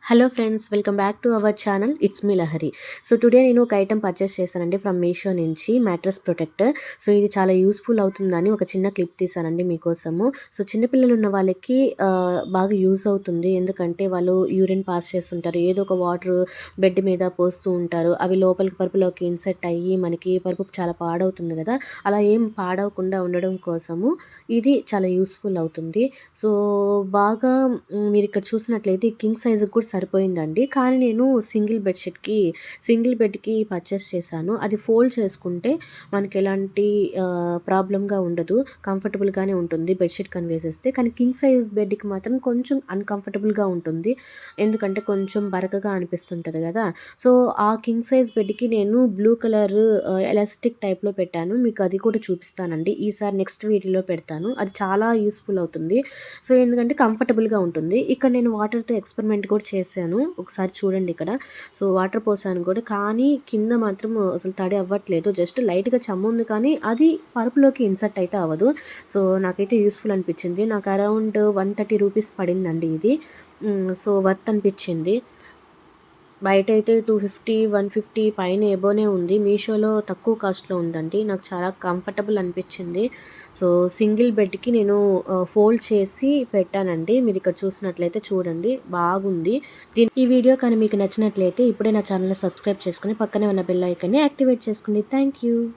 Hello friends, welcome back to our channel. It's me Lahari. So today నేను ఒక item purchase చేశానండి from Meesho నుంచి, mattress protector. So ఇది చాలా యూస్ఫుల్ అవుతుందని ఒక చిన్న క్లిప్ తీసానండి మీకోసము. సో చిన్నపిల్లలు ఉన్న వాళ్ళకి బాగా యూస్ అవుతుంది. ఎందుకంటే వాళ్ళు యూరిన్ పాస్ చేస్తుంటారు, ఏదో ఒక వాటర్ బెడ్ మీద పోస్తూ ఉంటారు. అవి లోపలికి పరుపులోకి ఇన్సెట్ అయ్యి మనకి పరుపు చాలా పాడవుతుంది కదా. అలా ఏం పాడవకుండా ఉండడం కోసము ఇది చాలా యూస్ఫుల్ అవుతుంది. సో బాగా మీరు ఇక్కడ చూసినట్లయితే కింగ్ సైజ్కి కూడా సరిపోయిందండి. కానీ నేను సింగిల్ బెడ్‌కి పర్చేస్ చేశాను. అది ఫోల్డ్ చేసుకుంటే మనకి ఎలాంటి ప్రాబ్లమ్‌గా ఉండదు. కంఫర్టబుల్‌గానే ఉంటుంది బెడ్‌షీట్ కానీ వేసేస్తే. కానీ కింగ్ సైజ్ బెడ్‌కి మాత్రం కొంచెం అన్‌కంఫర్టబుల్‌గా ఉంటుంది. ఎందుకంటే కొంచెం బరకగా అనిపిస్తుంటది గదా. సో ఆ కింగ్ సైజ్ బెడ్‌కి నేను బ్లూ కలర్ ఎలాస్టిక్ టైప్‌లో పెట్టాను. మీకు అది కూడా చూపిస్తానండి. ఈసారి నెక్స్ట్ వీడియోలో పెడతాను. అది చాలా యూస్‌ఫుల్ అవుతుంది. సో ఎందుకంటే కంఫర్టబుల్‌గా ఉంటుంది. ఇక్కడ నేను వాటర్‌తో ఎక్స్‌పెరిమెంట్ కూడా చేశాను. ఒకసారి చూడండి ఇక్కడ. సో వాటర్ పోసాను కూడా, కానీ కింద మాత్రం అసలు తడి అవ్వట్లేదు. జస్ట్ లైట్‌గా చెమ్ముంది, కానీ అది పరుపులోకి ఇన్సర్ట్ అయితే అవ్వదు. సో నాకైతే యూస్‌ఫుల్ అనిపించింది. నాకు అరౌండ్ 130 రూపీస్ పడిందండి ఇది. సో వర్త్ అనిపించింది. బయటైతే 250, 150 పైన ఎబోనే ఉంది. మీషోలో తక్కువ కాస్ట్‌లో ఉందండి. నాకు చాలా కంఫర్టబుల్ అనిపించింది. సో సింగిల్ బెడ్‌కి నేను ఫోల్డ్ చేసి పెట్టానండి. మీరిక్కడ చూసినట్లయితే చూడండి, బాగుంది. ఈ వీడియో కానీ మీకు నచ్చినట్లయితే ఇప్పుడే నా ఛానల్‌ని సబ్స్క్రైబ్ చేసుకొని పక్కనే ఉన్న బెల్ ఐకాన్‌ని యాక్టివేట్ చేసుకోండి. Thank you.